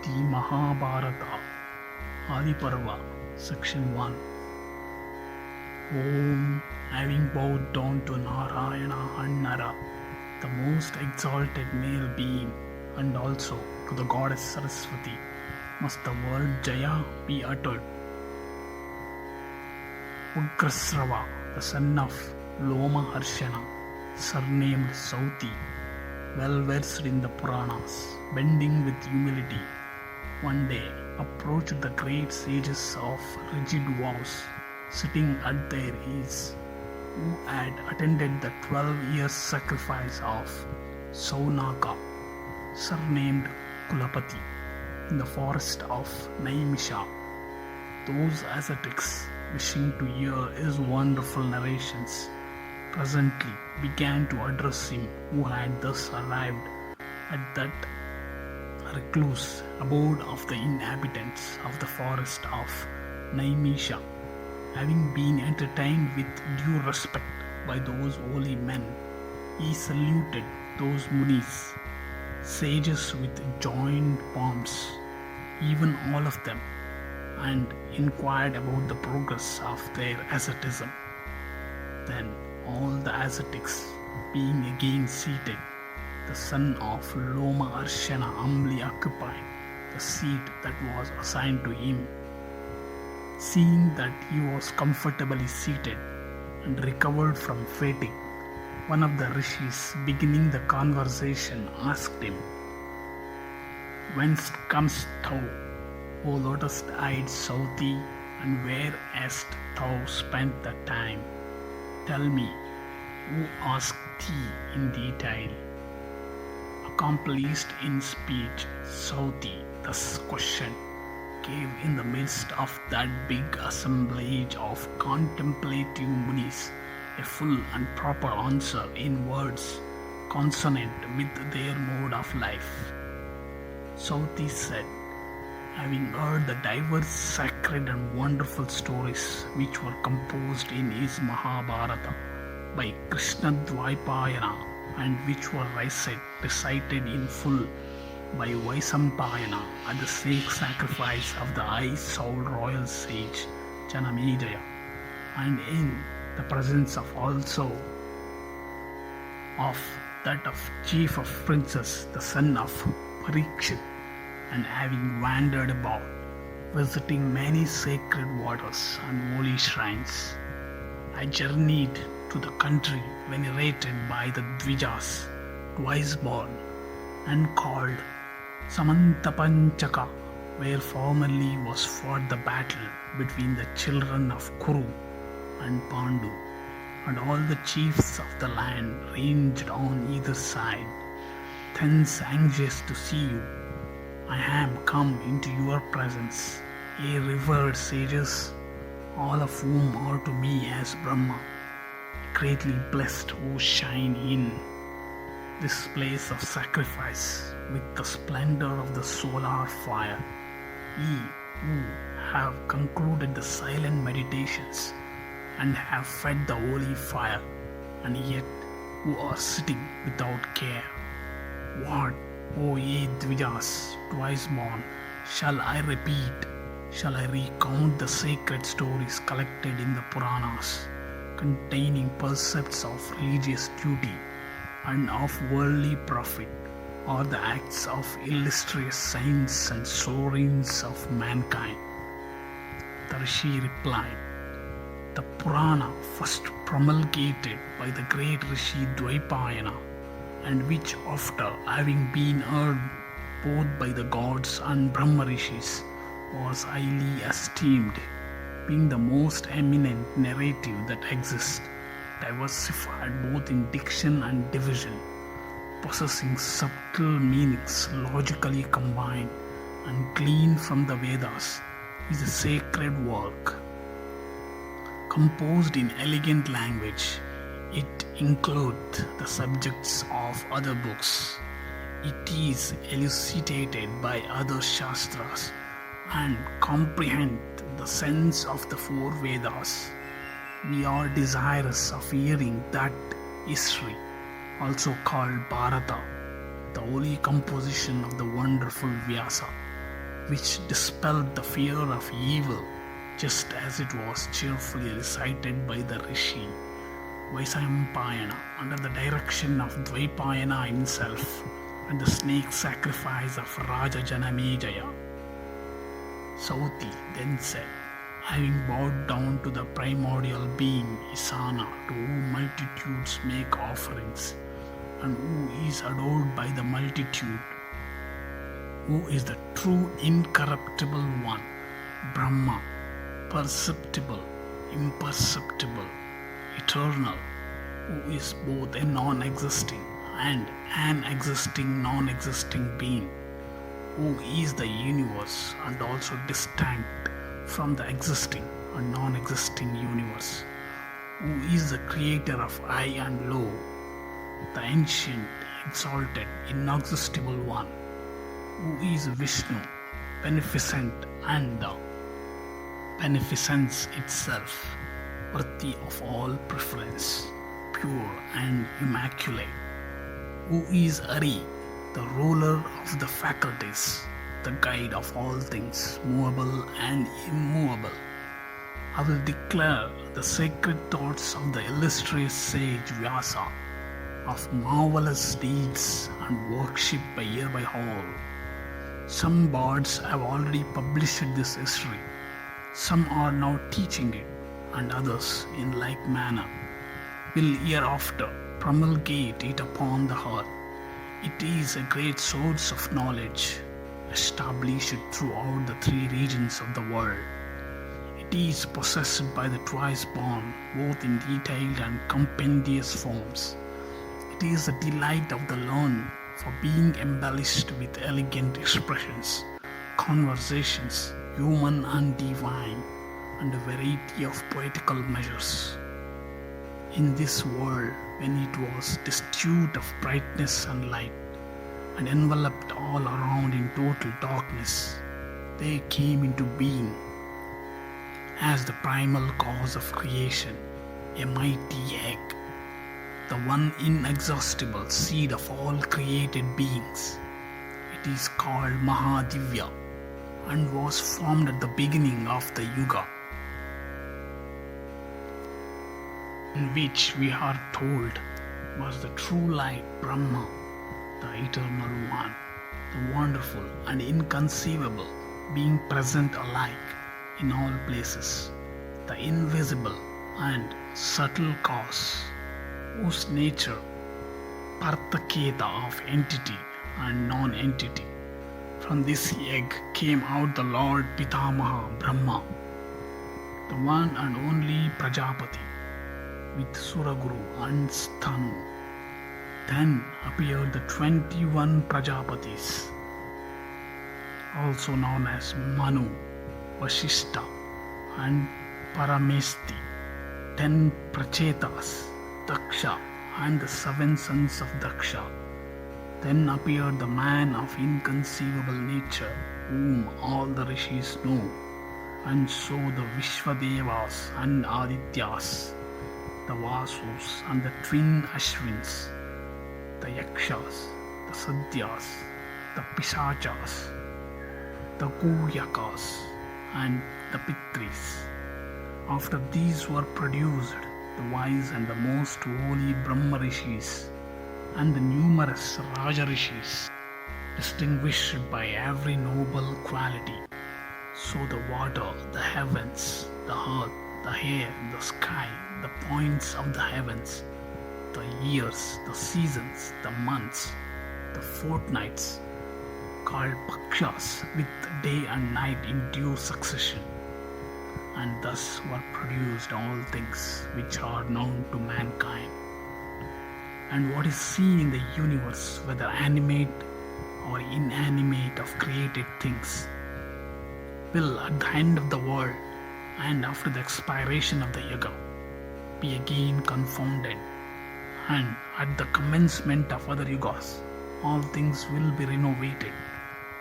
The Mahabharata, Adi Parva, Section 1. Om, having bowed down to Narayana and Nara, the most exalted male being, and also to the goddess Saraswati, must the word Jaya be uttered. Ugrasrava, the son of Lomaharshana, surnamed Sauti, well versed in the Puranas, bending with humility, one day approached the great sages of rigid vows, sitting at their ease, who had attended the 12-year sacrifice of Saunaka, surnamed Kulapati, in the forest of Naimisha. Those ascetics, wishing to hear his wonderful narrations, presently began to address him who had thus arrived at that recluse abode of the inhabitants of the forest of Naimisha. Having been entertained with due respect by those holy men, he saluted those Munis, sages with joined palms, even all of them, and inquired about the progress of their asceticism. Then all the ascetics, being again seated, the son of Lomaharshana humbly occupied the seat that was assigned to him. Seeing that he was comfortably seated and recovered from fatigue, one of the Rishis, beginning the conversation, asked him, "Whence comest thou, O lotus-eyed Sauti, and where hast thou spent the time? Tell me, who asked thee in detail?" Accomplished in speech, Sauti thus questioned, gave in the midst of that big assemblage of contemplative Munis a full and proper answer in words consonant with their mode of life. Sauti said, having heard the diverse sacred and wonderful stories which were composed in his Mahabharata by Krishna Dvaipayana, and which were recited in full by Vaisampayana at the sacrifice of the high-souled royal sage Jaya, and in the presence of also of that of chief of princes, the son of Parikshit, and having wandered about, visiting many sacred waters and holy shrines, I journeyed to the country venerated by the Dvijas, twice born, and called Samantapanchaka, where formerly was fought the battle between the children of Kuru and Pandu, and all the chiefs of the land ranged on either side. Thence, anxious to see you, I am come into your presence, ye revered sages, all of whom are to me as Brahma, greatly blessed who shine in this place of sacrifice with the splendor of the solar fire. Ye who have concluded the silent meditations and have fed the holy fire, and yet who are sitting without care. What, O ye Dvijas, twice born, shall I repeat? Shall I recount the sacred stories collected in the Puranas, containing precepts of religious duty and of worldly profit, or the acts of illustrious saints and sovereigns of mankind? The Rishi replied, the Purana first promulgated by the great Rishi Dvaipayana, and which after having been heard both by the gods and Brahma Rishis, was highly esteemed, being the most eminent narrative that exists, diversified both in diction and division, possessing subtle meanings logically combined and gleaned from the Vedas, is a sacred work. Composed in elegant language, it includes the subjects of other books. It is elucidated by other Shastras and comprehend the sense of the four Vedas. We are desirous of hearing that history, also called Bharata, the holy composition of the wonderful Vyasa, which dispelled the fear of evil, just as it was cheerfully recited by the Rishi Vaisampayana under the direction of Dvaipayana himself at the snake sacrifice of Raja Janamejaya. Sauti then said, having bowed down to the primordial being Isana, to whom multitudes make offerings, and who is adored by the multitude, who is the true incorruptible one, Brahma, perceptible, imperceptible, eternal, who is both a non-existing and an existing non-existing being, who is the universe and also distinct from the existing and non-existing universe, who is the creator of high and low, the ancient, exalted, inexhaustible one, who is Vishnu, beneficent and the beneficence itself, worthy of all preference, pure and immaculate, who is Ari, the ruler of the faculties, the guide of all things movable and immovable. I will declare the sacred thoughts of the illustrious sage Vyasa, of marvelous deeds and worship by year by all. Some bards have already published this history, some are now teaching it, and others in like manner will hereafter promulgate it upon the earth. It is a great source of knowledge, established throughout the three regions of the world. It is possessed by the twice born, both in detailed and compendious forms. It is the delight of the learned for being embellished with elegant expressions, conversations, human and divine, and a variety of poetical measures. In this world, when it was destitute of brightness and light, and enveloped all around in total darkness, they came into being as the primal cause of creation, a mighty egg, the one inexhaustible seed of all created beings. It is called Mahadivya and was formed at the beginning of the Yuga, in which we are told was the true light Brahma, the eternal one, the wonderful and inconceivable, being present alike in all places, the invisible and subtle cause, whose nature Parthaketa of entity and non-entity. From this egg came out the Lord Pitamaha Brahma, the one and only Prajapati, with Suraguru and Sthanu. Then appeared the 21 Prajapatis, also known as Manu, Vashishta and Paramesti, 10 Prachetas, Daksha and the 7 sons of Daksha. Then appeared the man of inconceivable nature, whom all the Rishis know, and so the Vishwadevas and Adityas, the Vasus and the twin Ashwins, the Yakshas, the Sadyas, the Pisachas, the Guhyakas, and the Pitris. After these were produced the wise and the most holy Brahma Rishis, and the numerous Raja Rishis, distinguished by every noble quality. So the water, the heavens, the earth, the air, the sky, the points of the heavens, the years, the seasons, the months, the fortnights, called Pakshas, with day and night in due succession. And thus were produced all things which are known to mankind. And what is seen in the universe, whether animate or inanimate of created things, will at the end of the world and after the expiration of the Yuga be again confounded, and at the commencement of other Yugas all things will be renovated,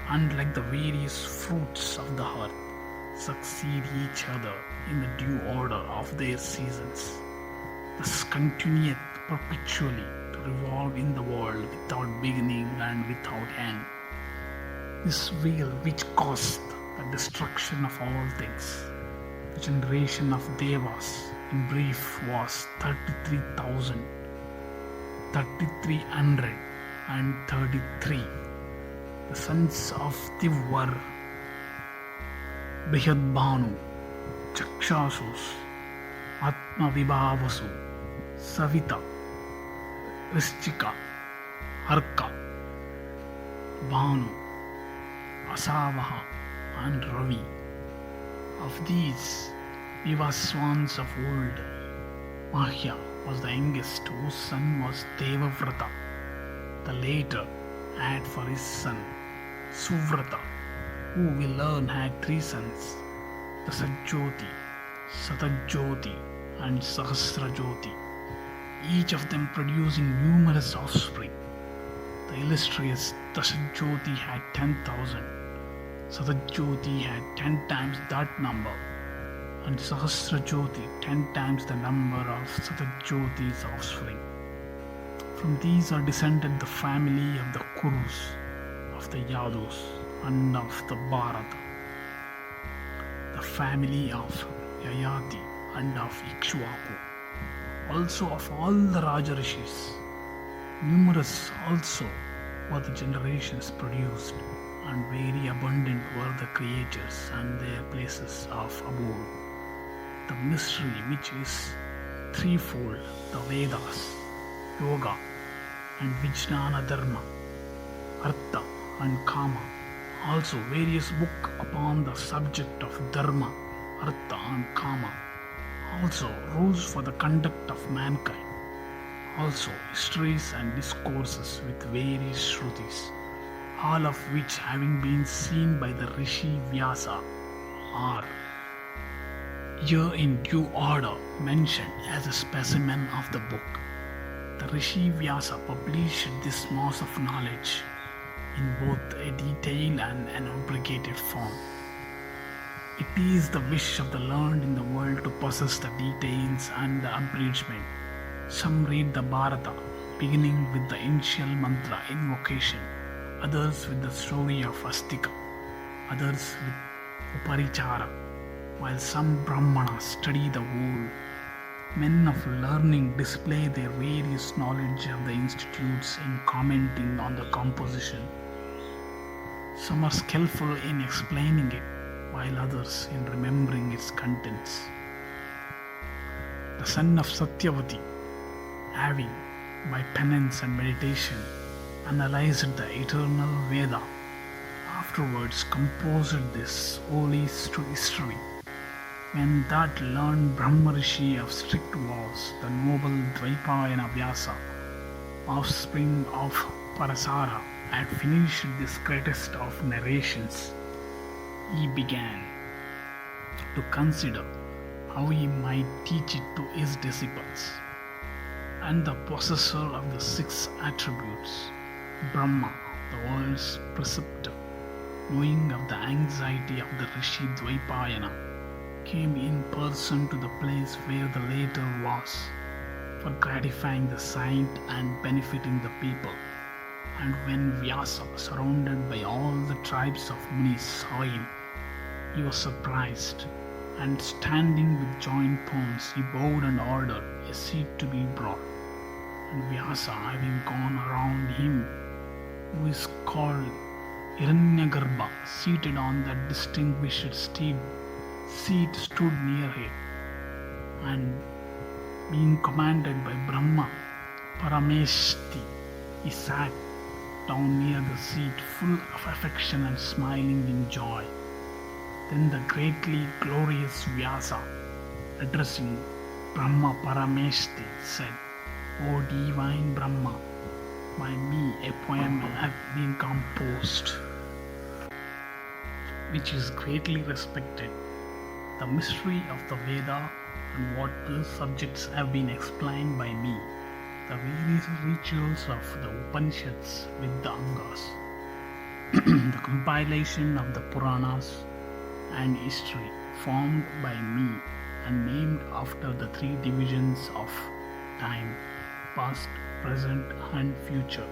and like the various fruits of the earth succeed each other in the due order of their seasons. Thus continueth perpetually to revolve in the world without beginning and without end. This wheel which caused the destruction of all things. The generation of Devas, in brief, was 33,333. The sons of Div were Brihadbhanu, Chakshasus, Atmavibhavasu, Savita, Rischika, Arka, Bhanu, Asavaha, and Ravi. Of these, Vivaswans of old, Mahya was the youngest, whose son was Devavrata. The later had for his son Suvrata, who we learn had three sons, the Sajjoti, Satajjoti, and Sahasrajoti, each of them producing numerous offspring. The illustrious Dasajjoti had 10,000, Satajjoti had 10 times that number, and Sahasrajoti 10 times the number of Satajjoti's offspring. From these are descended the family of the Kurus, of the Yadus, and of the Bharata, the family of Yayati and of Ikshvaku, also of all the Raja Rishis. Numerous also were the generations produced, and very abundant were the creatures and their places of abode. The mystery which is threefold, the Vedas, Yoga, and Vijnana Dharma, Artha and Kama, also various books upon the subject of Dharma, Artha and Kama, also rules for the conduct of mankind, also histories and discourses with various Shrutis, all of which having been seen by the Rishi Vyasa are here in due order mentioned as a specimen of the book. The Rishi Vyasa published this mass of knowledge in both a detailed and an abrogated form. It is the wish of the learned in the world to possess the details and the abridgment. Some read the Bharata, beginning with the initial mantra invocation, others with the story of Astika, others with Uparichara, while some Brahmanas study the whole. Men of learning display their various knowledge of the institutes in commenting on the composition. Some are skillful in explaining it, while others in remembering its contents. The son of Satyavati, having, by penance and meditation, analyzed the eternal Veda, afterwards composed this holy history. When that learned Brahmarishi of strict vows, the noble Dvaipayana Vyasa, offspring of Parasara, had finished this greatest of narrations, he began to consider how he might teach it to his disciples. And the possessor of the six attributes, Brahma, the world's preceptor, knowing of the anxiety of the Rishi Dvaipayana, came in person to the place where the later was, for gratifying the saint and benefiting the people. And when Vyasa, surrounded by all the tribes of Munis, saw him, he was surprised, and standing with joined palms, he bowed and ordered a seat to be brought. And Vyasa, having gone around him, who is called Hiranyagarbha, seated on that distinguished seat stood near him, and being commanded by Brahma Parameshti, he sat down near the seat, full of affection and smiling in joy. Then the greatly glorious Vyasa, addressing Brahma Parameshti, said, "O divine Brahma, by me a poem hath been composed, which is greatly respected. The mystery of the Veda and what other subjects have been explained by me, the various rituals of the Upanishads with the Angas, the compilation of the Puranas and history formed by me and named after the three divisions of time, past, present and future.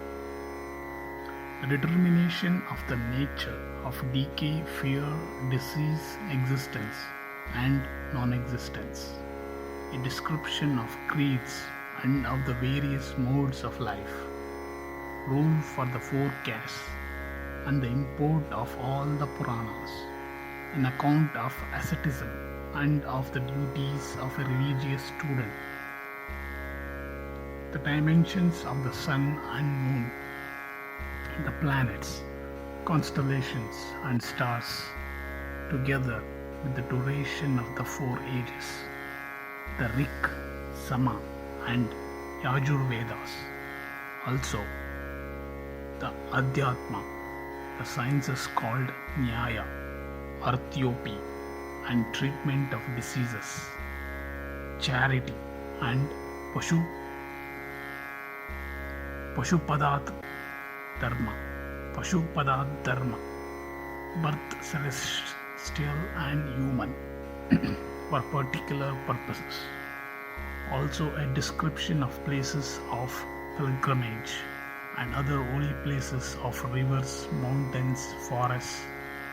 A determination of the nature of decay, fear, disease, existence, and non-existence. A description of creeds and of the various modes of life. Rule for the four castes and the import of all the Puranas. An account of asceticism and of the duties of a religious student. The dimensions of the sun and moon, the planets, constellations and stars, together with the duration of the 4 ages, the Rik, Sama and Yajurvedas. Also, the Adhyatma, the sciences called Nyaya, Arthyopi and treatment of diseases, charity and Pashupadat Dharma, birth celestial and human for particular purposes. Also a description of places of pilgrimage and other holy places of rivers, mountains, forests,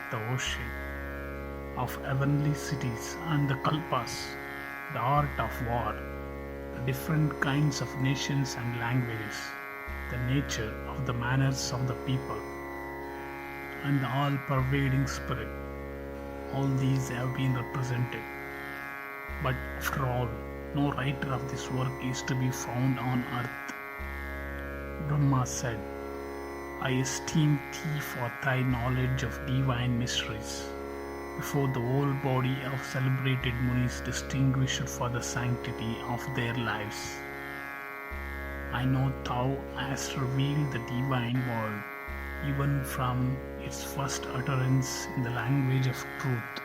the ocean, of heavenly cities and the kalpas, the art of war, the different kinds of nations and languages, the nature of the manners of the people, and the all-pervading spirit. All these have been represented. But after all, no writer of this work is to be found on earth. Brahma said, I esteem thee for thy knowledge of divine mysteries. Before the whole body of celebrated Munis distinguished for the sanctity of their lives. I know thou hast revealed the divine word, even from its first utterance in the language of truth.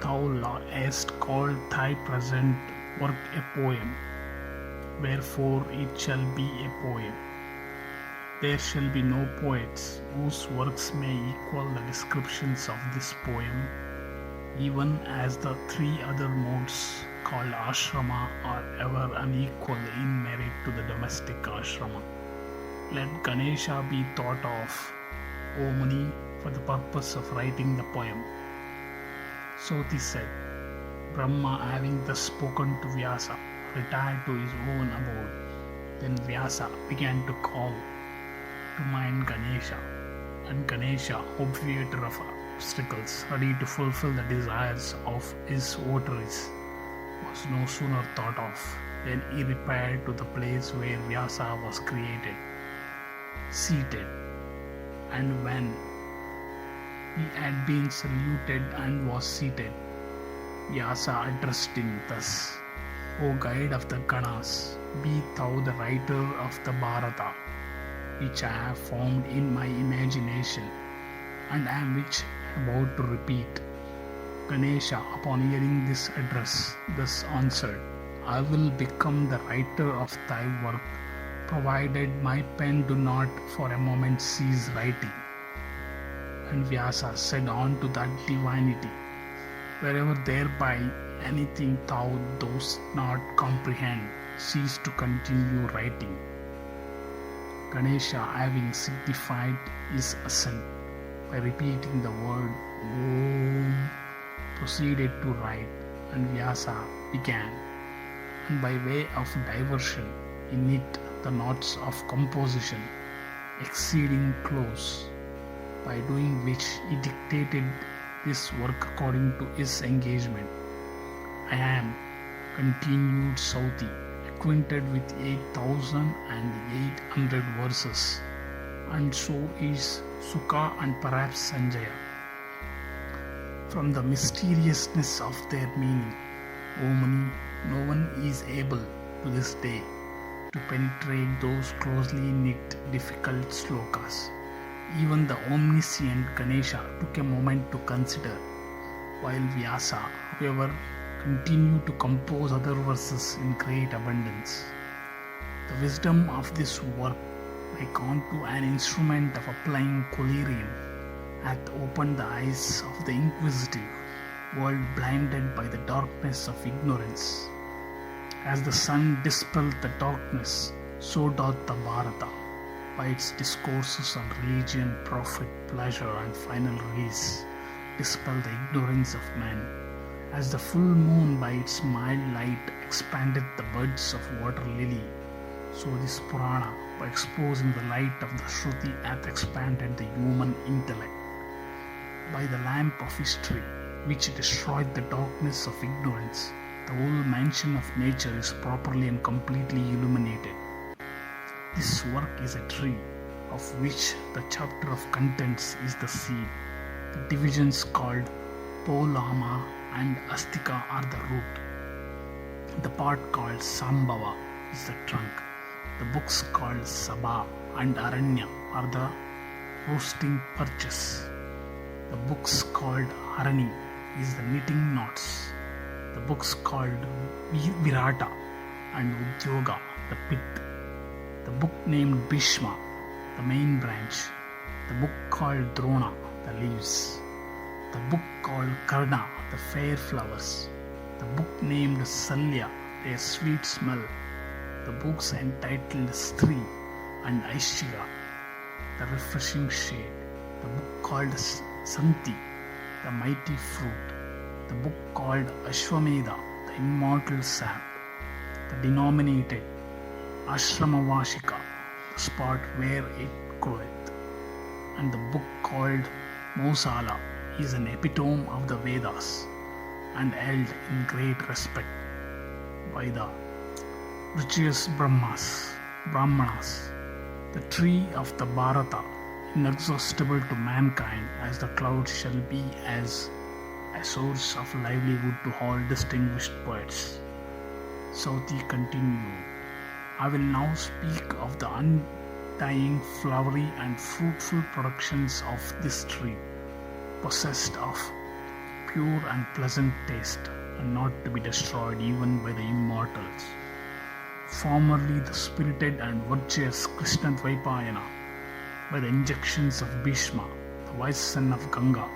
Thou hast called thy present work a poem, wherefore it shall be a poem. There shall be no poets whose works may equal the descriptions of this poem, even as the 3 other modes called ashrama are ever unequal in merit to the domestic ashrama. Let Ganesha be thought of, O Muni, for the purpose of writing the poem. Sauti said, Brahma having thus spoken to Vyasa, retired to his own abode. Then Vyasa began to call to mind Ganesha, and Ganesha, obviator of obstacles, ready to fulfill the desires of his votaries, was no sooner thought of than he repaired to the place where Vyasa was created, seated, and when he had been saluted and was seated, Vyasa addressed him thus, O guide of the Ganas, be thou the writer of the Bharata, which I have formed in my imagination, and am which about to repeat. Ganesha, upon hearing this address, thus answered, I will become the writer of thy work, provided my pen do not for a moment cease writing. And Vyasa said unto that divinity, wherever thereby anything thou dost not comprehend, cease to continue writing. Ganesha, having signified his assent by repeating the word Om, proceeded to write, and Vyasa began, and by way of diversion he knit the knots of composition exceeding close, by doing which he dictated this work according to his engagement. I am, continued Sauti, acquainted with 8,800 verses, and so is Sukha and perhaps Sanjaya. From the mysteriousness of their meaning, O Muni, no one is able to this day to penetrate those closely knit difficult slokas. Even the omniscient Ganesha took a moment to consider, while Vyasa, however, continued to compose other verses in great abundance. The wisdom of this work, like unto an instrument of applying collyrium, hath opened the eyes of the inquisitive world blinded by the darkness of ignorance. As the sun dispelled the darkness, so doth the Bharata. by its discourses on religion, profit, pleasure, and final release, dispel the ignorance of men. As the full moon by its mild light expanded the buds of water lily, so this Purana, by exposing the light of the Shruti, hath expanded the human intellect. By the lamp of history, which destroyed the darkness of ignorance, the whole mansion of nature is properly and completely illuminated. This work is a tree, of which the chapter of contents is the seed. The divisions called Polama and Astika are the root. The part called Sambhava is the trunk. The books called Sabha and Aranya are the roasting perches. The books called Harani is the knitting knots. The books called Virata and Udyoga, the pith. The book named Bhishma, the main branch. The book called Drona, the leaves. The book called Karna, the fair flowers. The book named Salya, their sweet smell. The books entitled Stri and Aishya, the refreshing shade. The book called Santi, the mighty fruit. The book called Ashwamedha, the immortal sap. The denominated Ashramavashika, the spot where it groweth. And the book called Mosala is an epitome of the Vedas and held in great respect by the Rishis Brahmanas. The tree of the Bharata, inexhaustible to mankind as the clouds shall be as a source of livelihood to all distinguished poets. Sauti continued. I will now speak of the undying, flowery and fruitful productions of this tree, possessed of pure and pleasant taste, and not to be destroyed even by the immortals. Formerly the spirited and virtuous Krishna Dvaipayana, by the injunctions of Bhishma, the wise son of Ganga,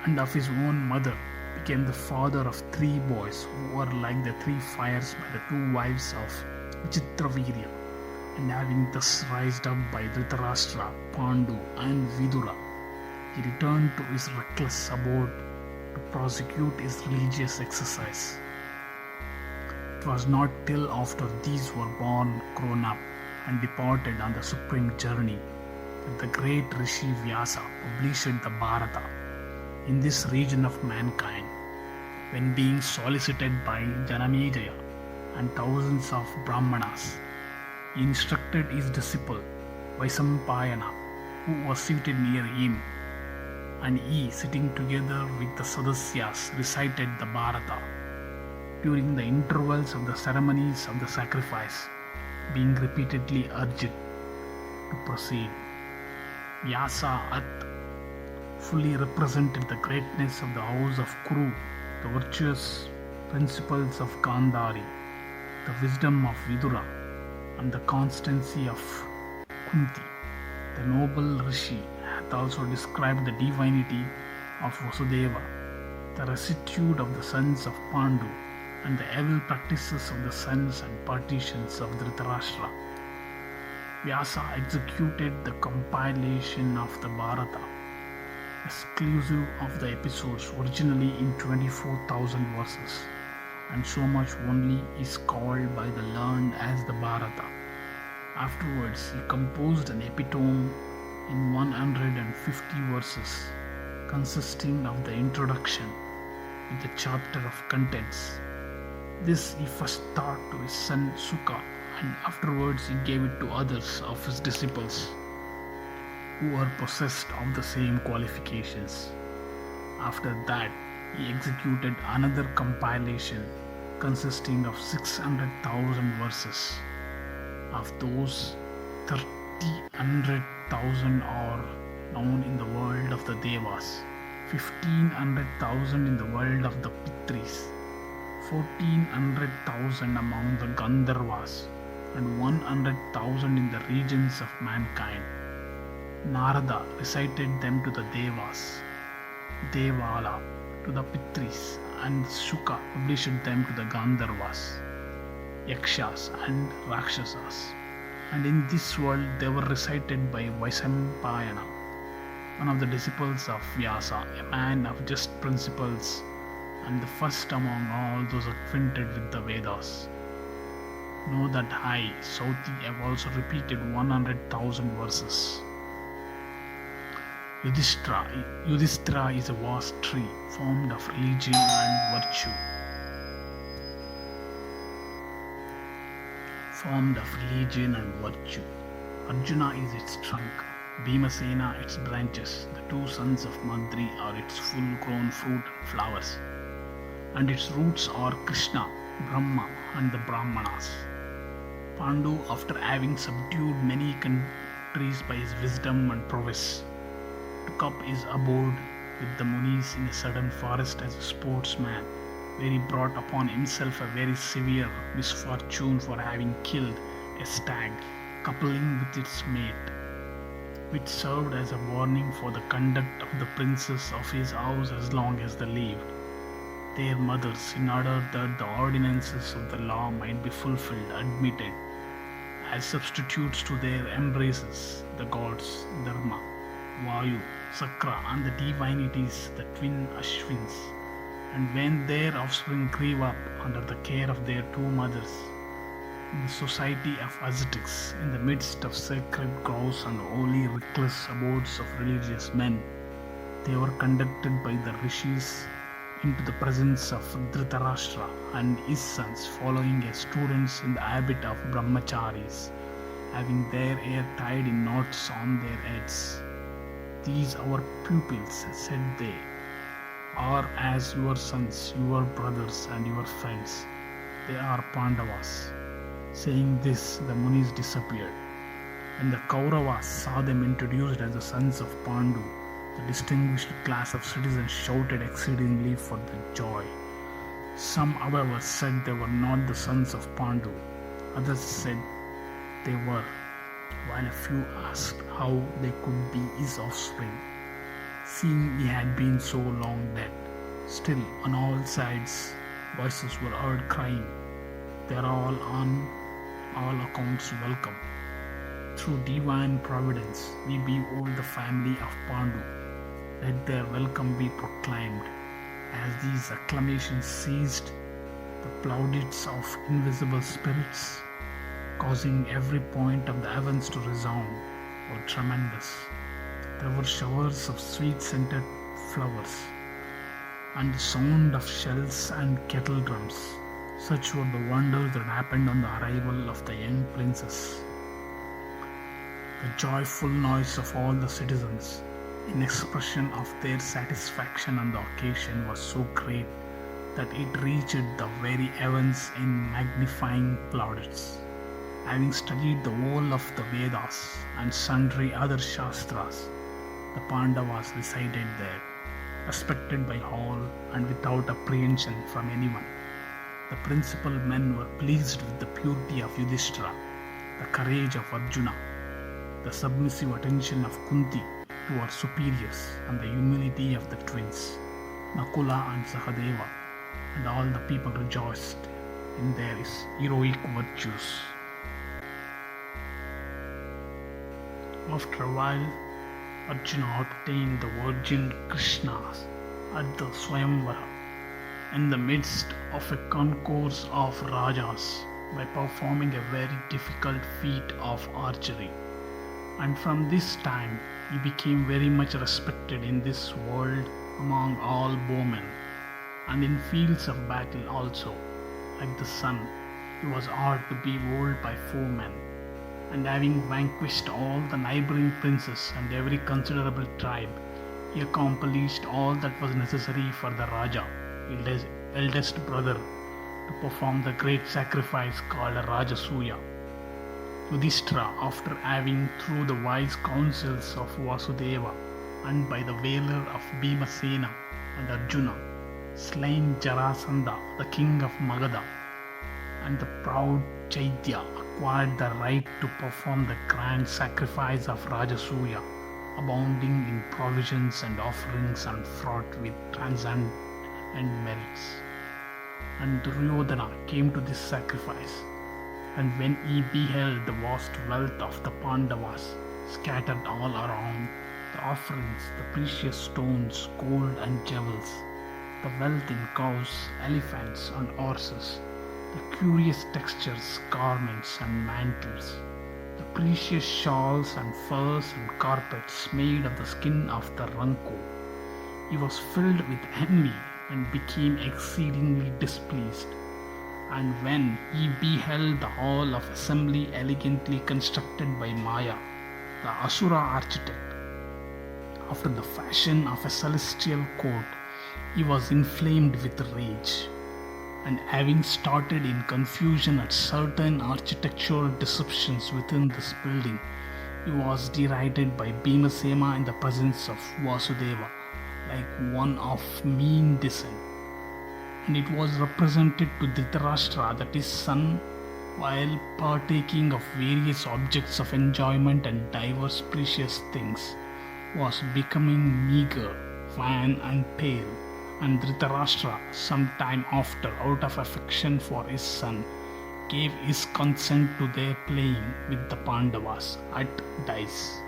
and of his own mother, became the father of 3 boys who were like the 3 fires by the 2 wives of Vichitravirya, and having thus rised up by Dhritarashtra, Pandu, and Vidura, he returned to his reckless abode to prosecute his religious exercise. It was not till after these were born, grown up, and departed on the supreme journey that the great Rishi Vyasa published the Bharata in this region of mankind, when being solicited by Janamejaya and thousands of Brahmanas, he instructed his disciple Vaisampayana, who was seated near him, and he, sitting together with the Sadasyas, recited the Bharata during the intervals of the ceremonies of the sacrifice, being repeatedly urged to proceed. Vyasa at fully represented the greatness of the house of Kuru, the virtuous principles of Gandhari, the wisdom of Vidura, and the constancy of Kunti. The noble Rishi hath also described the divinity of Vasudeva, the rectitude of the sons of Pandu, and the evil practices of the sons and partisans of Dhritarashtra. Vyasa executed the compilation of the Bharata, exclusive of the episodes, originally in 24,000 verses, and so much only is called by the learned as the Bharata. Afterwards, he composed an epitome in 150 verses, consisting of the introduction with the chapter of contents. This he first taught to his son Sukha, and afterwards he gave it to others of his disciples who were possessed of the same qualifications. After that, he executed another compilation consisting of 600,000 verses. Of those, 300,000 are known in the world of the Devas, 1,500,000 in the world of the Pitris, 1,400,000 among the Gandharvas, and 100,000 in the regions of mankind. Narada recited them to the Devas, Devala to the Pitris, and Shuka published them to the Gandharvas, Yakshas, and Rakshasas. And in this world they were recited by Vaisampayana, one of the disciples of Vyasa, a man of just principles and the first among all those acquainted with the Vedas. Know that I, Sauti, have also repeated 100,000 verses. Yudhishthira is a vast tree formed of religion and virtue. Arjuna is its trunk, Bhimasena its branches, the two sons of Madri are its full-grown fruit and flowers, and its roots are Krishna, Brahma and the Brahmanas. Pandu, after having subdued many countries by his wisdom and prowess, took up his abode with the Munis in a sudden forest as a sportsman, where he brought upon himself a very severe misfortune for having killed a stag, coupling with its mate, which served as a warning for the conduct of the princes of his house as long as they lived. Their mothers, in order that the ordinances of the law might be fulfilled, admitted as substitutes to their embraces the gods Dharma, Vayu, Sakra, and the divinities, the twin Ashwins. And when their offspring grew up under the care of their two mothers, in the society of ascetics, in the midst of sacred groves and holy recluse abodes of religious men, they were conducted by the Rishis into the presence of Dhritarashtra and his sons, following as students in the habit of brahmacharis, having their hair tied in knots on their heads. These our pupils, said they, are as your sons, your brothers and your friends. They are Pandavas. Saying this, the Munis disappeared. When the Kauravas saw them introduced as the sons of Pandu, the distinguished class of citizens shouted exceedingly for the joy. Some, however, said they were not the sons of Pandu. Others said they were, while a few asked how they could be his offspring, seeing he had been so long dead. Still, on all sides, voices were heard crying, "They are all on all accounts welcome. Through divine providence, we behold the family of Pandu. Let their welcome be proclaimed." As these acclamations ceased, the plaudits of invisible spirits, causing every point of the heavens to resound, were tremendous. There were showers of sweet-scented flowers, and the sound of shells and kettle drums. Such were the wonders that happened on the arrival of the young princess. The joyful noise of all the citizens, in expression of their satisfaction on the occasion, was so great that it reached the very heavens in magnifying plaudits. Having studied the whole of the Vedas and sundry other Shastras, the Pandavas resided there, respected by all and without apprehension from anyone. The principal men were pleased with the purity of Yudhishthira, the courage of Arjuna, the submissive attention of Kunti to her superiors, and the humility of the twins, Nakula and Sahadeva, and all the people rejoiced in their heroic virtues. After a while, Arjuna obtained the virgin Krishna at the Swayamvara, in the midst of a concourse of Rajas, by performing a very difficult feat of archery. And from this time, he became very much respected in this world among all bowmen, and in fields of battle also. Like the sun, he was hard to behold by foemen, and having vanquished all the neighboring princes and every considerable tribe, he accomplished all that was necessary for the Raja, his eldest brother, to perform the great sacrifice called Rajasuya. Yudhishthira, after having, through the wise counsels of Vasudeva and by the valor of Bhimasena and Arjuna, slain Jarasandha, the king of Magadha, and the proud Chaitya, acquired the right to perform the grand sacrifice of Rajasuya, abounding in provisions and offerings and fraught with transcendent merits. And Duryodhana came to this sacrifice, And when he beheld the vast wealth of the Pandavas scattered all around, the offerings, the precious stones, gold and jewels, the wealth in cows, elephants, and horses, the curious textures, garments, and mantles, the precious shawls and furs and carpets made of the skin of the ranko, he was filled with envy and became exceedingly displeased. And when he beheld the hall of assembly elegantly constructed by Maya, the Asura architect, after the fashion of a celestial court, he was inflamed with rage. And having started in confusion at certain architectural deceptions within this building, he was derided by Bhimasena in the presence of Vasudeva, like one of mean descent. And it was represented to Dhritarashtra that his son, while partaking of various objects of enjoyment and diverse precious things, was becoming meager, wan, and pale. And Dhritarashtra, some time after, out of affection for his son, gave his consent to their playing with the Pandavas at dice.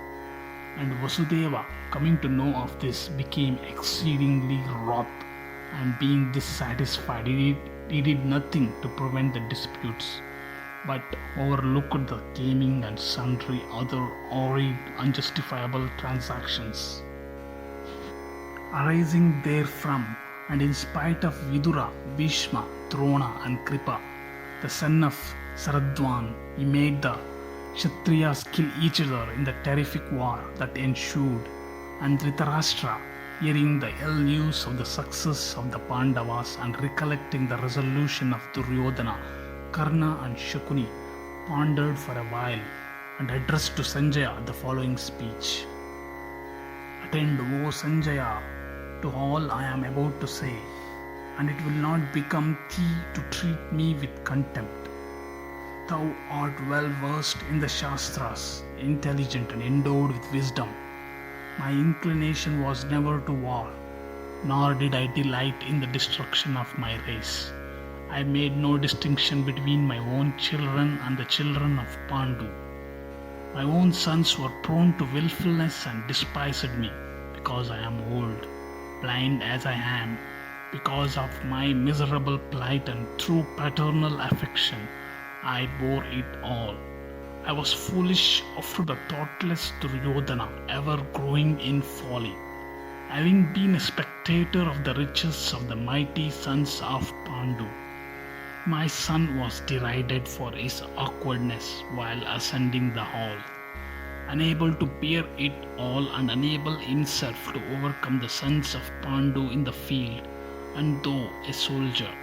And Vasudeva, coming to know of this, became exceedingly wroth, and being dissatisfied, he did nothing to prevent the disputes, but overlooked the gaming and sundry other horrid, unjustifiable transactions. Arising therefrom, and in spite of Vidura, Bhishma, Drona, and Kripa, the son of Saradwan, he made the Kshatriyas kill each other in the terrific war that ensued. And Dhritarashtra, hearing the ill news of the success of the Pandavas and recollecting the resolution of Duryodhana, Karna, and Shakuni, pondered for a while and addressed to Sanjaya the following speech: Attend, O Sanjaya, to all I am about to say, and it will not become thee to treat me with contempt. Thou art well versed in the Shastras, intelligent and endowed with wisdom. My inclination was never to war, nor did I delight in the destruction of my race. I made no distinction between my own children and the children of Pandu. My own sons were prone to willfulness and despised me, because I am old, blind as I am, because of my miserable plight, and through paternal affection I bore it all. I was foolish after the thoughtless Duryodhana, ever growing in folly. Having been a spectator of the riches of the mighty sons of Pandu, my son was derided for his awkwardness while ascending the hall, unable to bear it all and unable himself to overcome the sons of Pandu in the field, and though a soldier,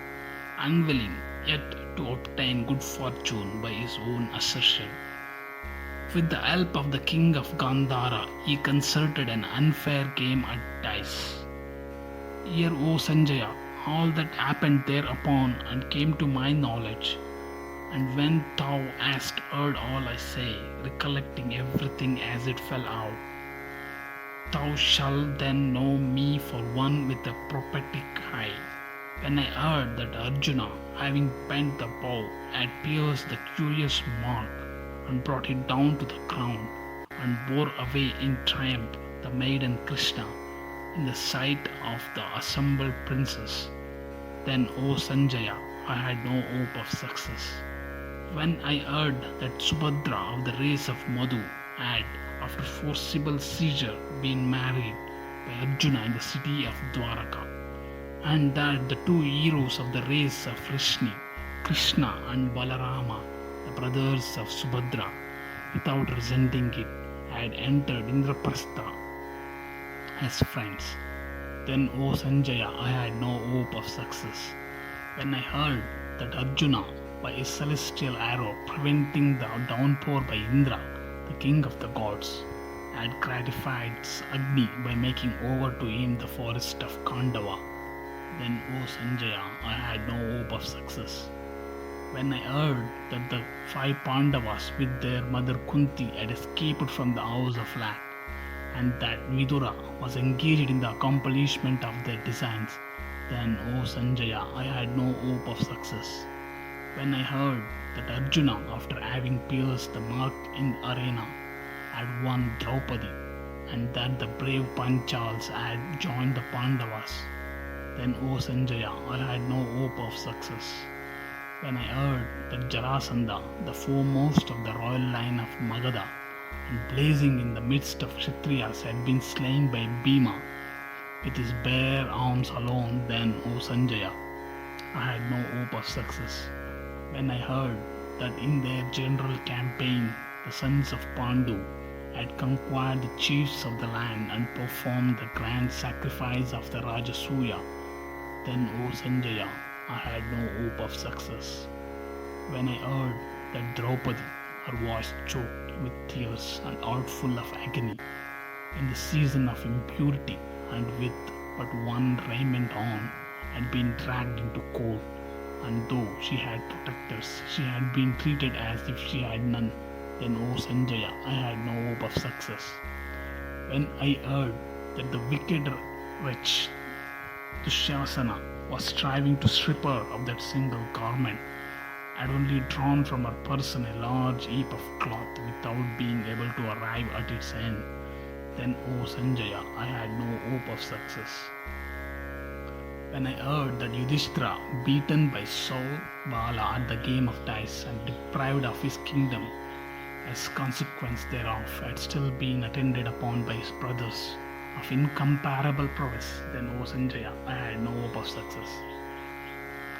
unwilling yet to obtain good fortune by his own assertion. With the help of the king of Gandhara, he concerted an unfair game at dice. Hear, O Sanjaya, all that happened thereupon and came to my knowledge. And when thou hast heard all I say, recollecting everything as it fell out, thou shalt then know me for one with a prophetic eye. When I heard that Arjuna, having bent the bow, had pierced the curious mark, and brought it down to the ground, and bore away in triumph the maiden Krishna in the sight of the assembled princes, then, O Sanjaya, I had no hope of success. When I heard that Subhadra of the race of Madhu had, after forcible seizure, been married by Arjuna in the city of Dwaraka, and that the two heroes of the race of Rishni, Krishna and Balarama, the brothers of Subhadra, without resenting it, had entered Indraprastha as friends, then, O Sanjaya, I had no hope of success. When I heard that Arjuna, by his celestial arrow preventing the downpour by Indra, the king of the gods, had gratified Agni by making over to him the forest of Khandava, then, O Sanjaya, I had no hope of success. When I heard that the 5 Pandavas with their mother Kunti had escaped from the house of Lack, and that Vidura was engaged in the accomplishment of their designs, then, O Sanjaya, I had no hope of success. When I heard that Arjuna, after having pierced the mark in the arena, had won Draupadi, and that the brave Panchals had joined the Pandavas. Then, O Sanjaya, I had no hope of success. When I heard that Jarasandha, the foremost of the royal line of Magadha, and blazing in the midst of Kshatriyas, had been slain by Bhima with his bare arms alone, then, O Sanjaya, I had no hope of success. When I heard that in their general campaign the sons of Pandu had conquered the chiefs of the land and performed the grand sacrifice of the Rajasuya, then, O Sanjaya, I had no hope of success. When I heard that Draupadi, her voice choked with tears and heart full of agony, in the season of impurity and with but one raiment on, had been dragged into court, and though she had protectors, she had been treated as if she had none, then, O Sanjaya, I had no hope of success. When I heard that the wicked wretch Dushasana was striving to strip her of that single garment, had only drawn from her person a large heap of cloth without being able to arrive at its end, then, O Sanjaya, I had no hope of success. When I heard that Yudhishthira, beaten by Saul Bala at the game of dice and deprived of his kingdom, as consequence thereof, had still been attended upon by his brothers of incomparable prowess, then, O Sanjaya, I had no hope of success.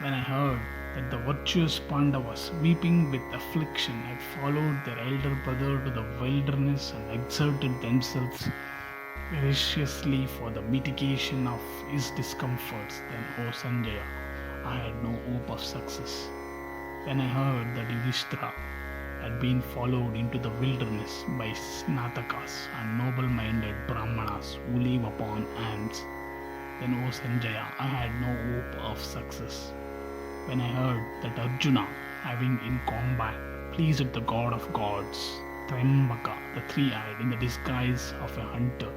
When I heard that the virtuous Pandavas, weeping with affliction, had followed their elder brother to the wilderness and exerted themselves voraciously for the mitigation of his discomforts, then, O Sanjaya, I had no hope of success. When I heard that Yudhishthira had been followed into the wilderness by Snatakas and noble-minded Brahmanas who live upon ants, then, O Sanjaya, I had no hope of success. When I heard that Arjuna, having in combat pleased the god of gods, Trambaka, the three-eyed, in the disguise of a hunter,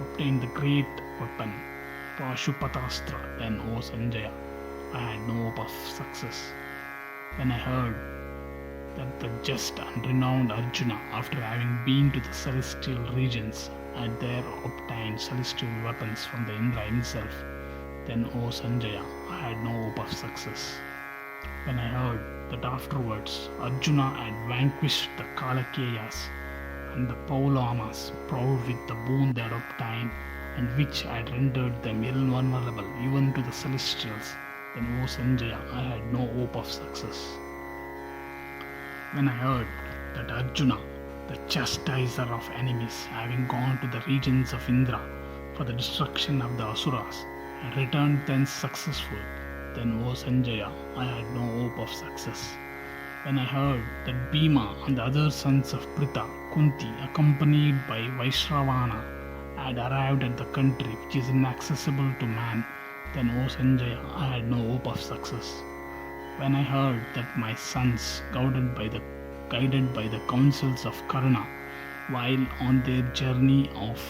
obtained the great weapon, Pashupatastra, then, O Sanjaya, I had no hope of success. When I heard that the just and renowned Arjuna, after having been to the celestial regions, had there obtained celestial weapons from the Indra himself, then, O Sanjaya, I had no hope of success. When I heard that afterwards Arjuna had vanquished the Kalakeyas and the Paulamas, proud with the boon they had obtained, and which had rendered them invulnerable even to the celestials, then, O Sanjaya, I had no hope of success. When I heard that Arjuna, the chastiser of enemies, having gone to the regions of Indra for the destruction of the Asuras, and returned thence successful, then, O Sanjaya, I had no hope of success. When I heard that Bhima and the other sons of Pritha, Kunti, accompanied by Vaishravana, had arrived at the country which is inaccessible to man, then, O Sanjaya, I had no hope of success. When I heard that my sons, guided by the counsels of Karna, while on their journey of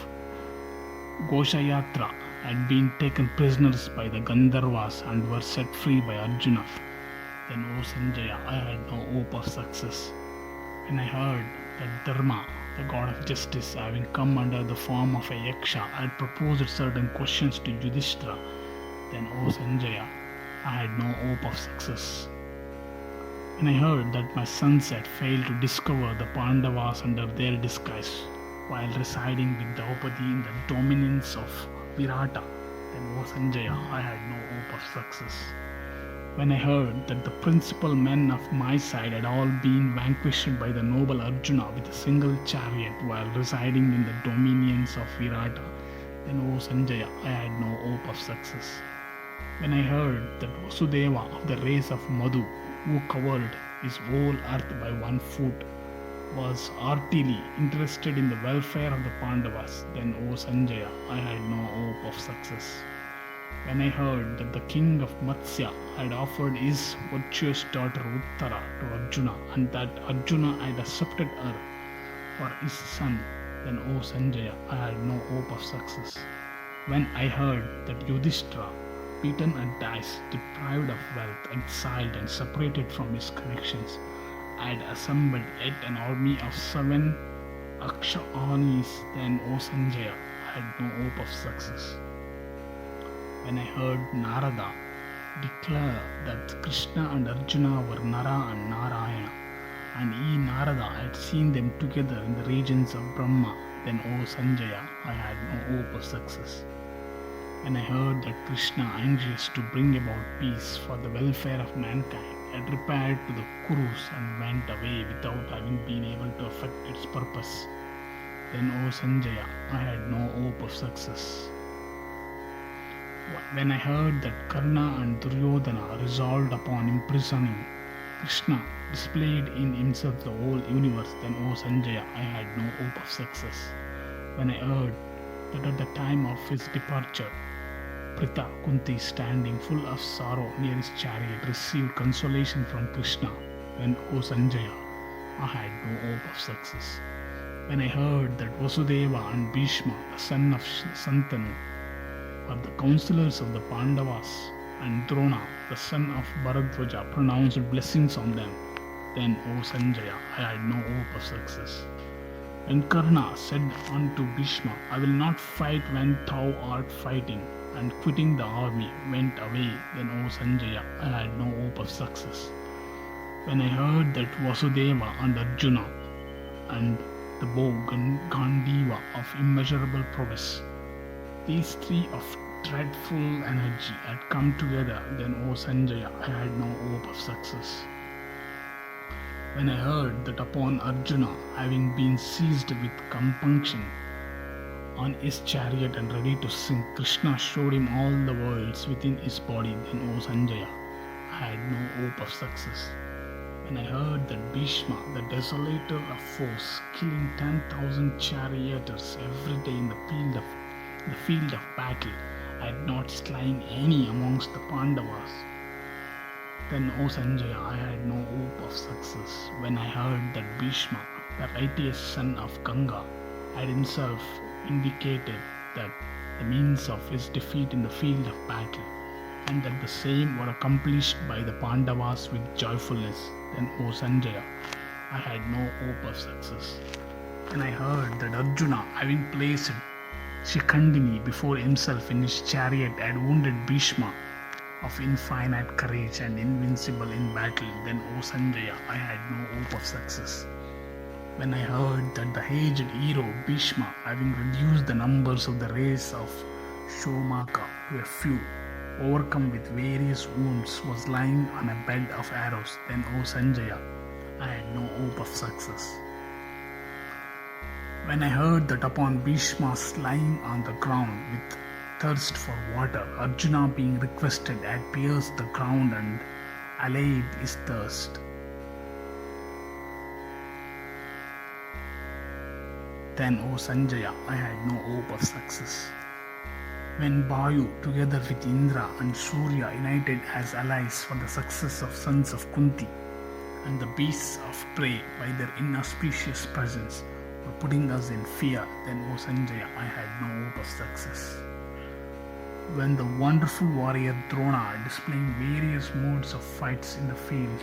Goshayatra, had been taken prisoners by the Gandharvas and were set free by Arjuna, then, O Sanjaya, I had no hope of success. When I heard that Dharma, the god of justice, having come under the form of a yaksha, had proposed certain questions to Yudhishthira, then, O Sanjaya, I had no hope of success. When I heard that my sons had failed to discover the Pandavas under their disguise, while residing with Draupadi in the dominions of Virata, then, O Sanjaya, I had no hope of success. When I heard that the principal men of my side had all been vanquished by the noble Arjuna with a single chariot while residing in the dominions of Virata, then, O Sanjaya, I had no hope of success. When I heard that Vasudeva of the race of Madhu, who covered his whole earth by 1 foot, was heartily interested in the welfare of the Pandavas, then, O Sanjaya, I had no hope of success. When I heard that the king of Matsya had offered his virtuous daughter Uttara to Arjuna, and that Arjuna had accepted her for his son, then, O Sanjaya, I had no hope of success. When I heard that Yudhishthira, beaten at dice, deprived of wealth, exiled and separated from his connections, had assembled yet an army of 7 Akshanis, then, O Sanjaya, I had no hope of success. When I heard Narada declare that Krishna and Arjuna were Nara and Narayana, and he, Narada, had seen them together in the regions of Brahma, then, O Sanjaya, I had no hope of success. When I heard that Krishna, anxious to bring about peace for the welfare of mankind, had repaired to the Kurus and went away without having been able to effect its purpose, then, O Sanjaya, I had no hope of success. When I heard that Karna and Duryodhana resolved upon imprisoning Krishna, displayed in himself the whole universe, then, O Sanjaya, I had no hope of success. When I heard that at the time of his departure, Pritha, Kunti, standing full of sorrow near his chariot, received consolation from Krishna, then, O Sanjaya, I had no hope of success. When I heard that Vasudeva and Bhishma, the son of Santanu, were the counselors of the Pandavas, and Drona, the son of Bharadwaja, pronounced blessings on them, then, O Sanjaya, I had no hope of success. When Karna said unto Bhishma, I will not fight when thou art fighting, and quitting the army went away, then, O Sanjaya, I had no hope of success. When I heard that Vasudeva and Arjuna and the bow Gandiva of immeasurable prowess, these 3 of dreadful energy, had come together, then, O Sanjaya, I had no hope of success. When I heard that upon Arjuna having been seized with compunction on his chariot and ready to sink, Krishna showed him all the worlds within his body, then, O Sanjaya, I had no hope of success. When I heard that Bhishma, the desolator of foes, killing 10,000 charioteers every day in the field of battle, had not slain any amongst the Pandavas, then, O Sanjaya, I had no hope of success. When I heard that Bhishma, the righteous son of Ganga, had himself indicated that the means of his defeat in the field of battle, and that the same were accomplished by the Pandavas with joyfulness, then, O Sanjaya, I had no hope of success. When I heard that Arjuna, having placed Shikhandini before himself in his chariot, had wounded Bhishma of infinite courage and invincible in battle, then, O Sanjaya, I had no hope of success. When I heard that the aged hero Bhishma, having reduced the numbers of the race of Saunaka to a few, overcome with various wounds, was lying on a bed of arrows, then, O Sanjaya, I had no hope of success. When I heard that upon Bhishma's lying on the ground with thirst for water, Arjuna being requested had pierced the ground and allayed his thirst, then, O Sanjaya, I had no hope of success. When Vayu, together with Indra and Surya, united as allies for the success of sons of Kunti, and the beasts of prey by their inauspicious presence were putting us in fear, then, O Sanjaya, I had no hope of success. When the wonderful warrior Drona, displaying various modes of fights in the field,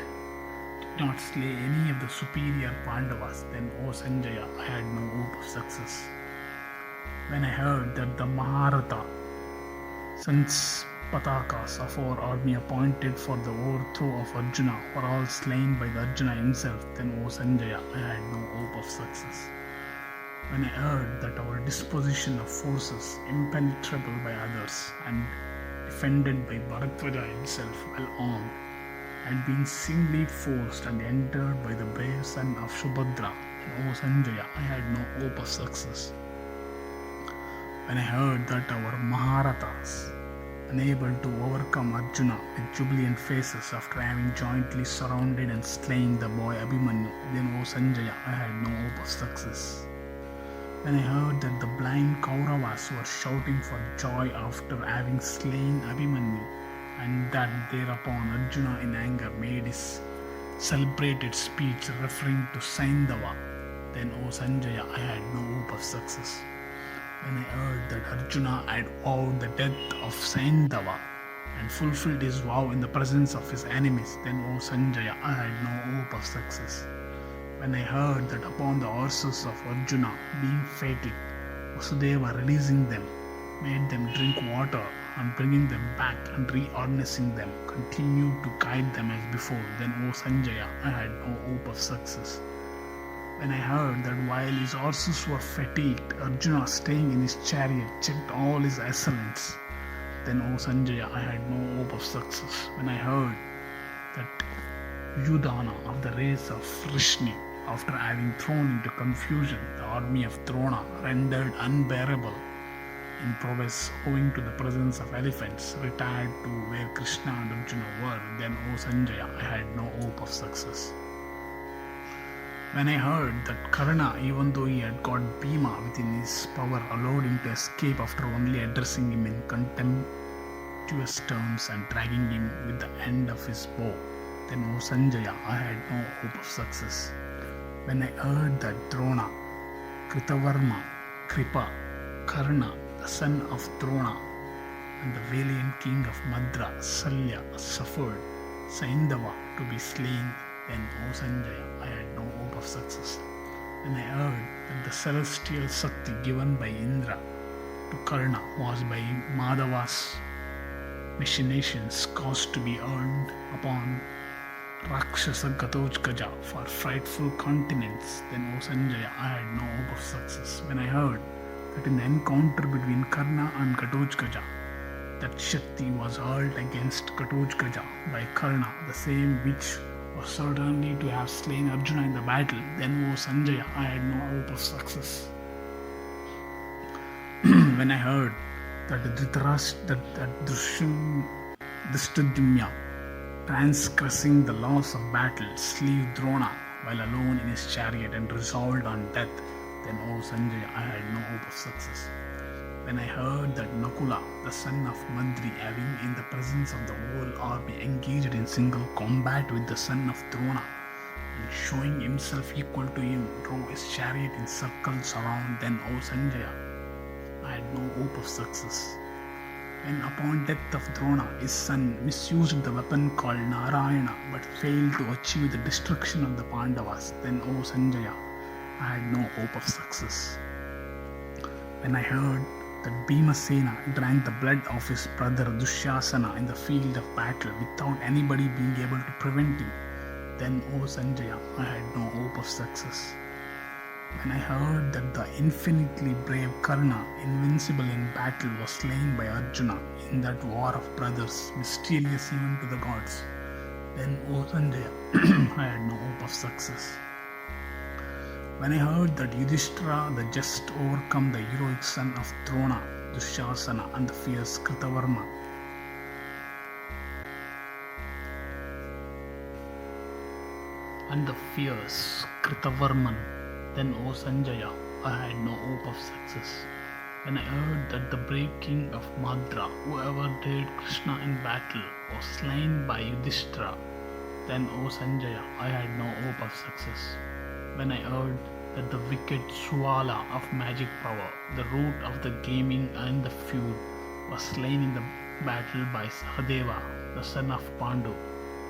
did not slay any of the superior Pandavas, then, O Sanjaya, I had no hope of success. When I heard that the Mahabharata sons Patakas of our army appointed for the overthrow of Arjuna were all slain by the Arjuna himself, then, O Sanjaya, I had no hope of success. When I heard that our disposition of forces, impenetrable by others and defended by Bharadwaja himself, well armed, had been singly forced and entered by the brave son of Subhadra, then, O Sanjaya, I had no hope of success. When I heard that our Maharathas, unable to overcome Arjuna with jubilant faces after having jointly surrounded and slain the boy Abhimanyu, then, O Sanjaya, I had no hope of success. When I heard that the blind Kauravas were shouting for joy after having slain Abhimanyu, and that thereupon Arjuna in anger made his celebrated speech referring to Saindava, then, O Sanjaya, I had no hope of success. When I heard that Arjuna had vowed the death of Saindava and fulfilled his vow in the presence of his enemies, then, O Sanjaya, I had no hope of success. When I heard that upon the horses of Arjuna being fated, Vasudeva releasing them, made them drink water and bringing them back and reharnessing them, continued to guide them as before, then, O Sanjaya, I had no hope of success. When I heard that while his horses were fatigued, Arjuna, staying in his chariot, checked all his assailants, then, O Sanjaya, I had no hope of success. When I heard that Yudhana of the race of Vrishni, after having thrown into confusion the army of Drona, rendered unbearable in prowess owing to the presence of elephants, retired to where Krishna and Arjuna were, then, O Sanjaya, I had no hope of success. When I heard that Karna, even though he had got Bhima within his power, allowed him to escape after only addressing him in contemptuous terms and dragging him with the end of his bow, then, O Sanjaya, I had no hope of success. When I heard that Drona, Kritavarma, Kripa, Karna, the son of Drona, and the valiant king of Madra, Salya, suffered Saindava to be slain, then, O Sanjaya, I had no hope of success. When I heard that the celestial Sakti given by Indra to Karna was by Madhava's machinations caused to be earned upon Rakshasa Gatotkaja for frightful continents, then, O Sanjaya, I had no hope of success. When I heard that in the encounter between Karna and Gatotkaja, that Shakti was hurled against Gatotkaja by Karna, the same which was certainly to have slain Arjuna in the battle, then, O Sanjaya, I had no hope of success. When I heard that Drishtadyumna, transgressing the laws of battle, slew Drona while alone in his chariot and resolved on death, then, O Sanjaya, I had no hope of success. When I heard that Nakula, the son of Mandri, having in the presence of the whole army engaged in single combat with the son of Drona, and showing himself equal to him, drove his chariot in circles around, then, O Sanjaya, I had no hope of success. When upon death of Drona, his son misused the weapon called Narayana, but failed to achieve the destruction of the Pandavas, then, O Sanjaya, I had no hope of success. When I heard that Bhimasena drank the blood of his brother Dushyasana in the field of battle without anybody being able to prevent him, then, O Sanjaya, I had no hope of success. When I heard that the infinitely brave Karna, invincible in battle, was slain by Arjuna in that war of brothers, mysterious even to the gods, then, O Sanjaya, I had no hope of success. When I heard that Yudhishthira the just overcome the heroic son of Drona, Dushyasana, and the fierce Kritavarma, then, O Sanjaya, I had no hope of success. When I heard that the brave king of Madra, whoever dared Krishna in battle, was slain by Yudhishthira, then, O Sanjaya, I had no hope of success. When I heard that the wicked Suvala of magic power, the root of the gaming and the feud, was slain in the battle by Sahadeva, the son of Pandu,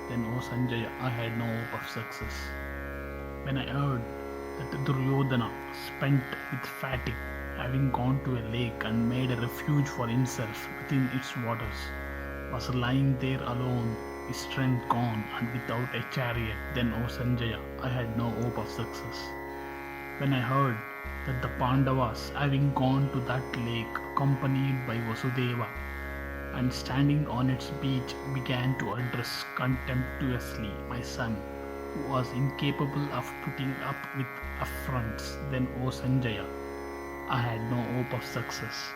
then, O Sanjaya, I had no hope of success. When I heard that Duryodhana, spent with fatigue, having gone to a lake and made a refuge for himself within its waters, was lying there alone, his strength gone and without a chariot, then, O Sanjaya, I had no hope of success. When I heard that the Pandavas, having gone to that lake accompanied by Vasudeva, and standing on its beach, began to address contemptuously my son, who was incapable of putting up with affronts, then, O Sanjaya, I had no hope of success.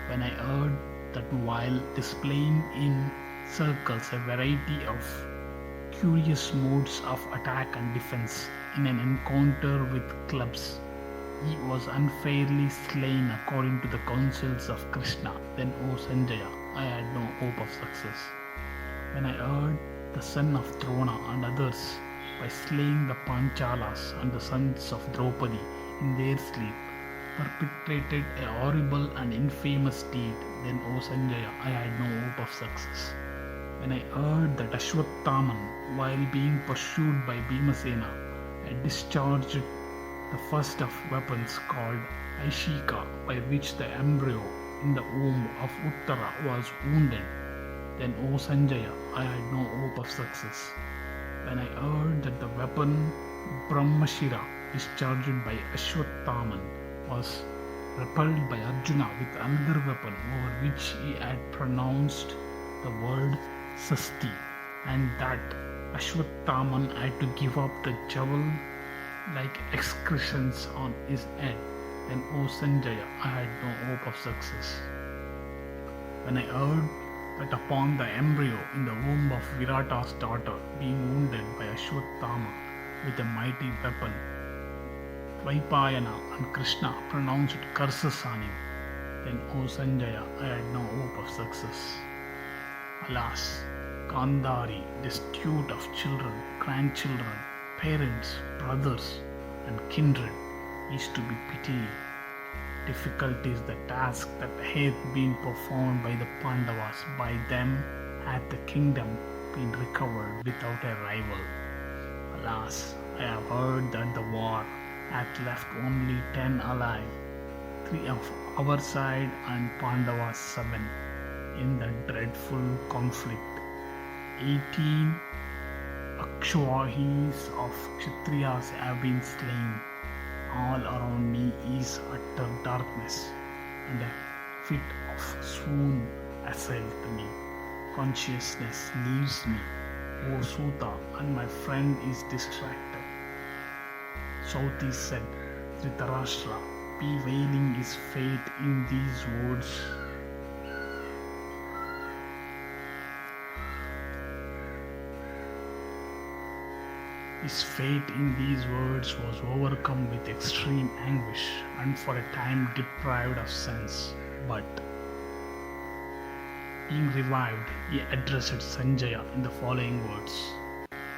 When I heard that while displaying in circles a variety of curious modes of attack and defense in an encounter with clubs, he was unfairly slain according to the counsels of Krishna, then, O Sanjaya, I had no hope of success. When I heard the son of Drona and others, by slaying the Panchalas and the sons of Draupadi in their sleep, perpetrated a horrible and infamous deed, then, O Sanjaya, I had no hope of success. When I heard that Ashwathaman, while being pursued by Bhimasena, had discharged the first of weapons called Aishika, by which the embryo in the womb of Uttara was wounded, then, O Sanjaya, I had no hope of success. When I heard that the weapon Brahmashira, discharged by Ashwathaman, was repelled by Arjuna with another weapon over which he had pronounced the word Sasti, and that Ashwathaman had to give up the jewel like excretions on his head, then, O Sanjaya, I had no hope of success. When I heard that upon the embryo in the womb of Virata's daughter being wounded by Ashwatthama with a mighty weapon, Dvaipayana and Krishna pronounced curses on him, then, O Sanjaya, I had no hope of success. Alas, Gandhari, destitute of children, grandchildren, parents, brothers, and kindred, is to be pitied. Difficult is the task that hath been performed by the Pandavas. By them hath the kingdom been recovered without a rival. Alas, I have heard that the war hath left only 10 alive, 3 of our side and Pandavas 7, in the dreadful conflict. 18 Akshwahis of Kshatriyas have been slain. All around me is utter darkness, and a fit of swoon assailed me. Consciousness leaves me, O Suta, and my friend is distracted. Sauti said, Dhritarashtra, bewailing his fate in these words. His fate in these words was overcome with extreme anguish and for a time deprived of sense. But being revived, he addressed Sanjaya in the following words.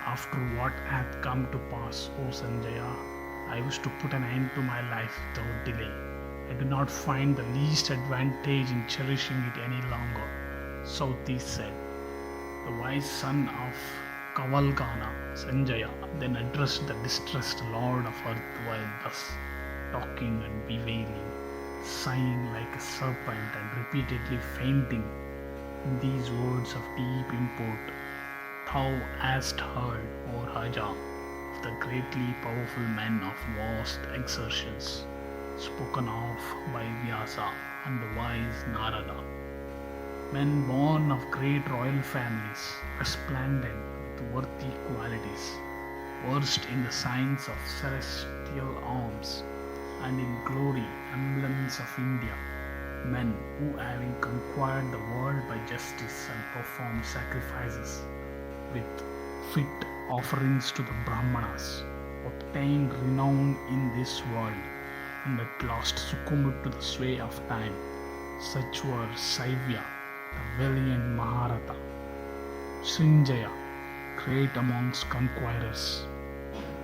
After what hath come to pass, O Sanjaya, I wish to put an end to my life without delay. I do not find the least advantage in cherishing it any longer. Sauti said. The wise son of Kavalgana, Sanjaya, then addressed the distressed lord of earth while thus talking and bewailing, sighing like a serpent and repeatedly fainting in these words of deep import. Thou hast heard, O Raja, of the greatly powerful men of vast exertions, spoken of by Vyasa and the wise Narada. Men born of great royal families, resplendent with worthy qualities, versed in the science of celestial arms, and in glory emblems of India, men who, having conquered the world by justice and performed sacrifices with fit offerings to the Brahmanas, obtained renown in this world, and at last succumbed to the sway of time. Such were Saivya, the valiant Mahabharata, Srinjaya, great amongst conquerors,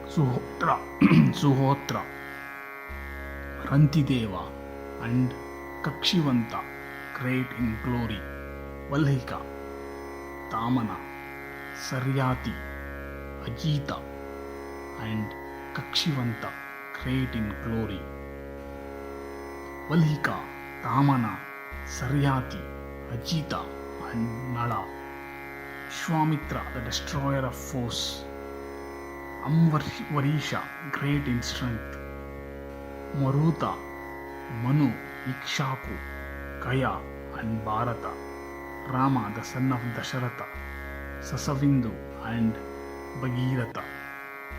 Suhotra, Rantideva, and Kakshivanta, great in glory, Valhika, Tamana, Saryati, Ajita, and Kakshivanta, great in glory. Valhika, Tamana, Saryati, Ajita, and Nala. Shwamitra, the destroyer of foes. Amvarisha, great in strength. Maruta, Manu, Ikshaku, Gaya, and Bharata. Rama, the son of Dasharatha. Sasavindu and Bhagirath.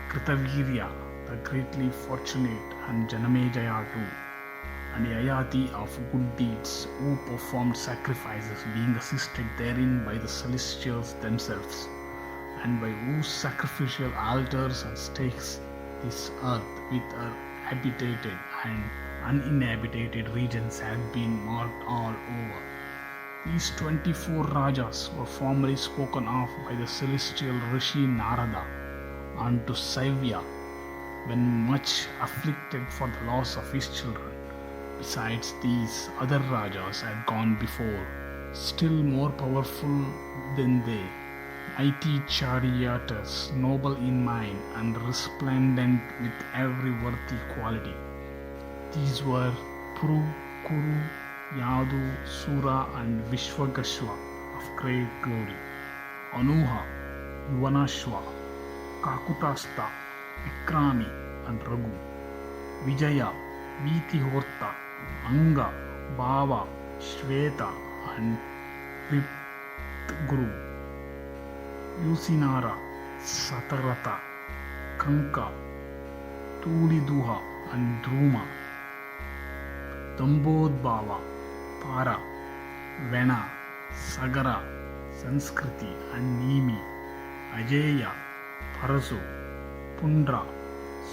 Kritavirya, the greatly fortunate, and Janamejaya too. And Yayati of good deeds, who performed sacrifices, being assisted therein by the celestials themselves, and by whose sacrificial altars and stakes this earth with her habitated and uninhabited regions had been marked all over. These 24 Rajas were formerly spoken of by the celestial Rishi Narada unto Saivya when much afflicted for the loss of his children. Besides these, other Rajas had gone before, still more powerful than they, mighty charioteers, noble in mind and resplendent with every worthy quality. These were Puru, Kuru, Yadu, Sura, and Vishwagashva of great glory, Anuha, Yuvanashva, Kakutasta, Vikrami, and Raghu, Vijaya, Vitihorta, Anga, Bhava, Shveta, and Guru, Yusinara, Satarata, Kanka, Tuliduha, and Druma, Dambodbhava, Para, Vena, Sagara, Sanskriti, and Nimi, Ajeya, Parasu, Pundra,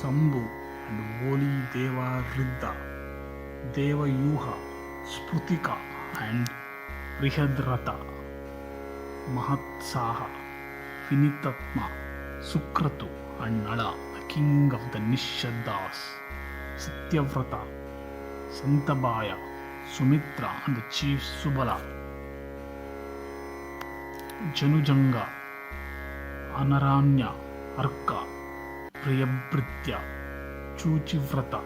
Sambhu, and Voli Deva Riddha, Deva Yuha, Sprutika, and Brihadrata, Mahatsaha, Vinitatma, Sukratu, and Nala, the king of the Nishadas, Satyavrata, Santabaya, Sumitra, and the chief Subala, Janujanga, Anaranya, Arka, Priyabritya, Chuchivrata,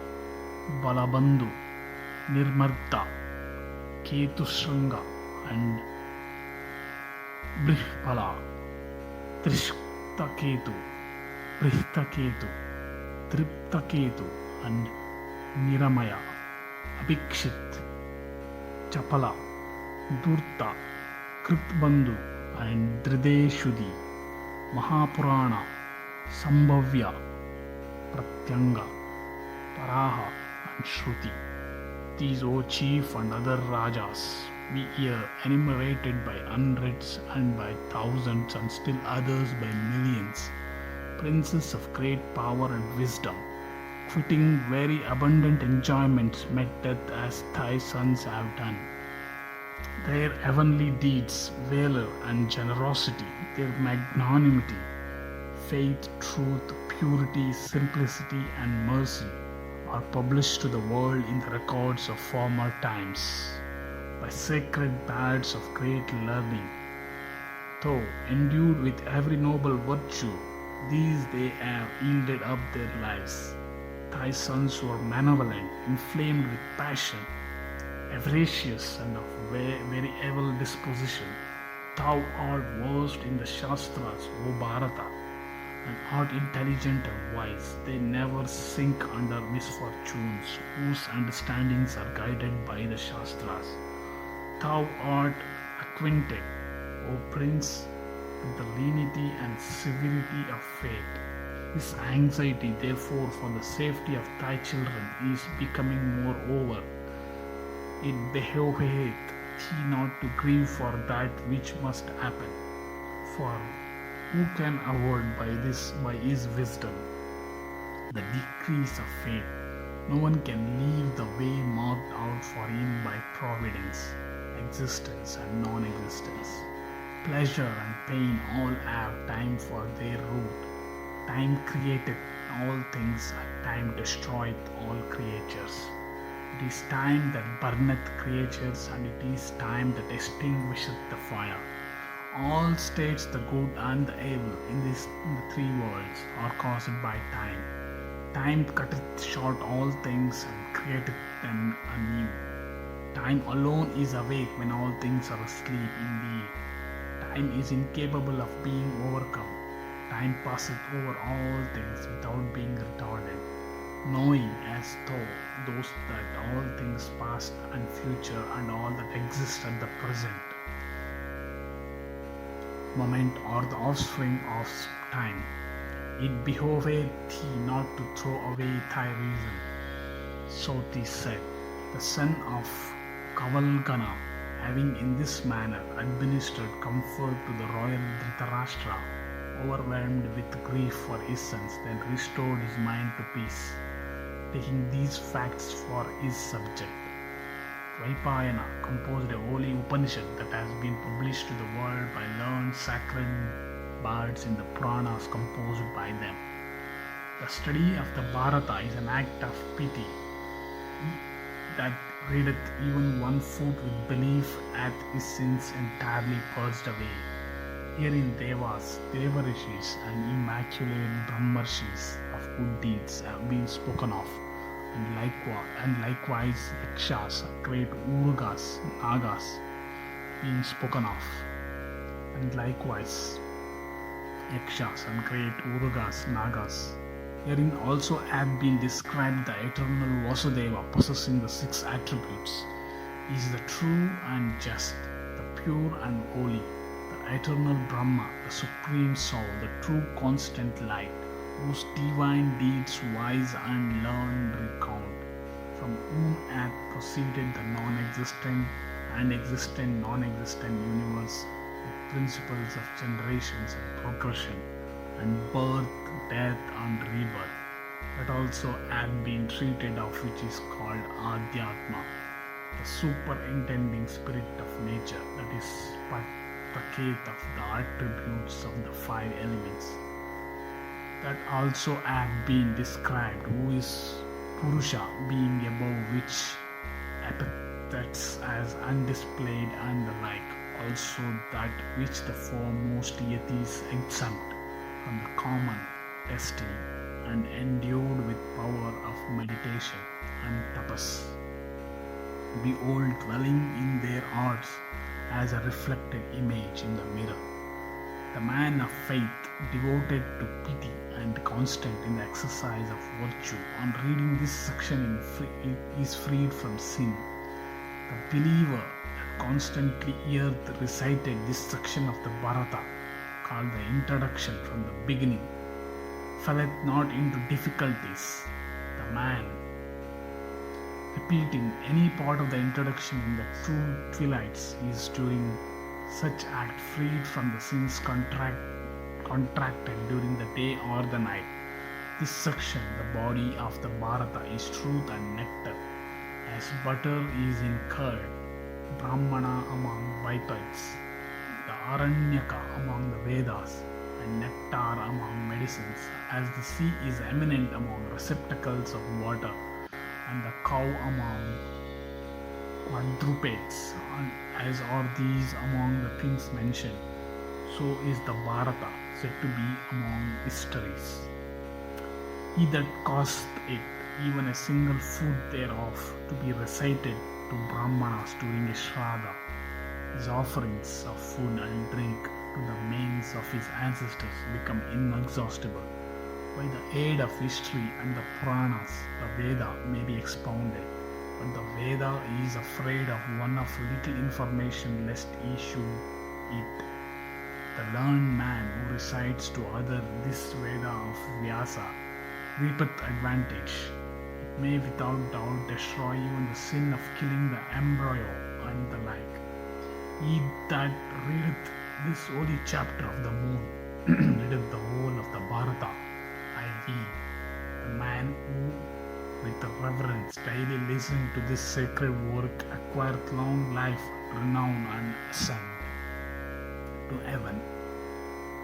Balabandhu, Nirmarta, Ketushranga, and Brihpala, Trishtaketu, Brihtaketu, Triptaketu, and Niramaya, Abhikshit, Chapala, Durta, Kritbandhu, and Drideshudi, Mahapurana, Sambhavya, Pratyanga, Paraha, and Shruti. These, O chief and other rajas, we hear enumerated by hundreds and by thousands and still others by millions, princes of great power and wisdom, quitting very abundant enjoyments, met death as thy sons have done. Their heavenly deeds, valor and generosity, their magnanimity, faith, truth, purity, simplicity, and mercy are published to the world in the records of former times by sacred bards of great learning. Though endued with every noble virtue, these they have yielded up their lives. Thy sons were malevolent, inflamed with passion, avaricious, and of very evil disposition. Thou art versed in the Shastras, O Bharata, and art intelligent and wise. They never sink under misfortunes, whose understandings are guided by the Shastras. Thou art acquainted, O Prince, with the lenity and severity of fate. This anxiety, therefore, for the safety of thy children is becoming more over. It behoveth thee not to grieve for that which must happen. For who can avoid by his wisdom the decrees of fate? No one can leave the way marked out for him by providence, existence and non-existence. Pleasure and pain all have time for their root. Time createth all things, and time destroyeth all creatures. It is time that burneth creatures, and it is time that extinguisheth the fire. All states, the good and the evil, in the three worlds, are caused by time. Time cutteth short all things and createth them anew. Time alone is awake when all things are asleep indeed. Time is incapable of being overcome. Time passeth over all things without being retarded, knowing as those that all things past and future and all that exist at the present moment are the offspring of time. It behoveth thee not to throw away thy reason. Sauti said, the son of Kavalgana, having in this manner administered comfort to the royal Dhritarashtra, overwhelmed with grief for his sons, then restored his mind to peace, taking these facts for his subject. Vaipayana composed a holy Upanishad that has been published to the world by learned sacred bards in the Puranas composed by them. The study of the Bharata is an act of pity that readeth even one foot with belief hath his sins entirely purged away. Herein Devas, Devarishis, and immaculate Brahmarshis of good deeds have been spoken of, and likewise Yakshas, great Urgas, Nagas, being spoken of, and likewise Yakshas and great Urgas, Nagas. Herein also hath been described the eternal Vasudeva possessing the six attributes. He is the true and just, the pure and holy, the eternal Brahma, the supreme soul, the true constant light, whose divine deeds wise and learned recount, from whom hath proceeded the non-existent and existent non-existent universe, with principles of generations and progression, and birth, death and rebirth, that also hath been treated of, which is called Adhyatma, the superintending spirit of nature, that is Praket of the attributes of the five elements, that also hath been described, who is Purusha, being above which epithets as undisplayed and the like, also that which the foremost yetis exempt from the common destiny, and endued with power of meditation and tapas, behold dwelling in their hearts as a reflected image in the mirror. The man of faith, devoted to pity and constant in the exercise of virtue, on reading this section is freed from sin. The believer that constantly recited this section of the Bharata, called the introduction from the beginning, falleth not into difficulties. The man repeating any part of the introduction in the true twilights is during such act freed from the sins contracted during the day or the night. This section, the body of the Bharata, is truth and nectar, as butter is in curd, Brahmana among bipeds, the Aranyaka among the Vedas, and nectar among medicines, as the sea is eminent among receptacles of water, and the cow among quadrupeds, as are these among the things mentioned. So is the Bharata said to be among histories. He that causeth it, even a single food thereof, to be recited to Brahmanas during a Shraddha, his offerings of food and drink to the manes of his ancestors become inexhaustible. By the aid of history and the Puranas, the Veda may be expounded, but the Veda is afraid of one of little information lest he should eat. The learned man who recites to other this Veda of Vyasa reapeth advantage. It may without doubt destroy even the sin of killing the embryo and the like. He that readeth this holy chapter of the moon readeth the whole of the Bharata, i.e., the man who with reverence daily listen to this sacred work acquireth long life, renown and ascend to heaven.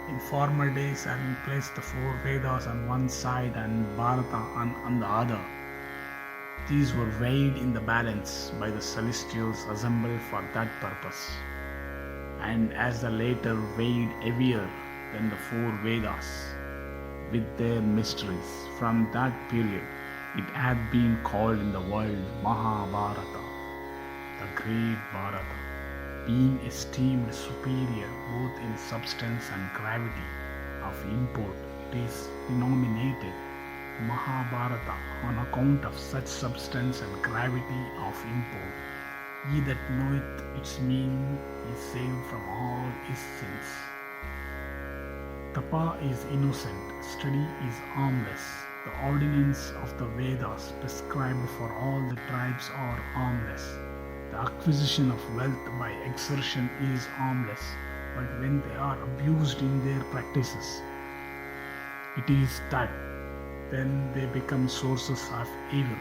In former days, having placed the four Vedas on one side and Bharata on the other, these were weighed in the balance by the celestials assembled for that purpose. And as the latter weighed heavier than the four Vedas with their mysteries, from that period it hath been called in the world Mahabharata, the great Bharata, being esteemed superior both in substance and gravity of import. It is denominated Mahabharata on account of such substance and gravity of import. He that knoweth its meaning is saved from all his sins. Tapa is innocent, study is harmless. The ordinance of the Vedas prescribed for all the tribes are harmless. The acquisition of wealth by exertion is harmless, but when they are abused in their practices, it is that then they become sources of evil.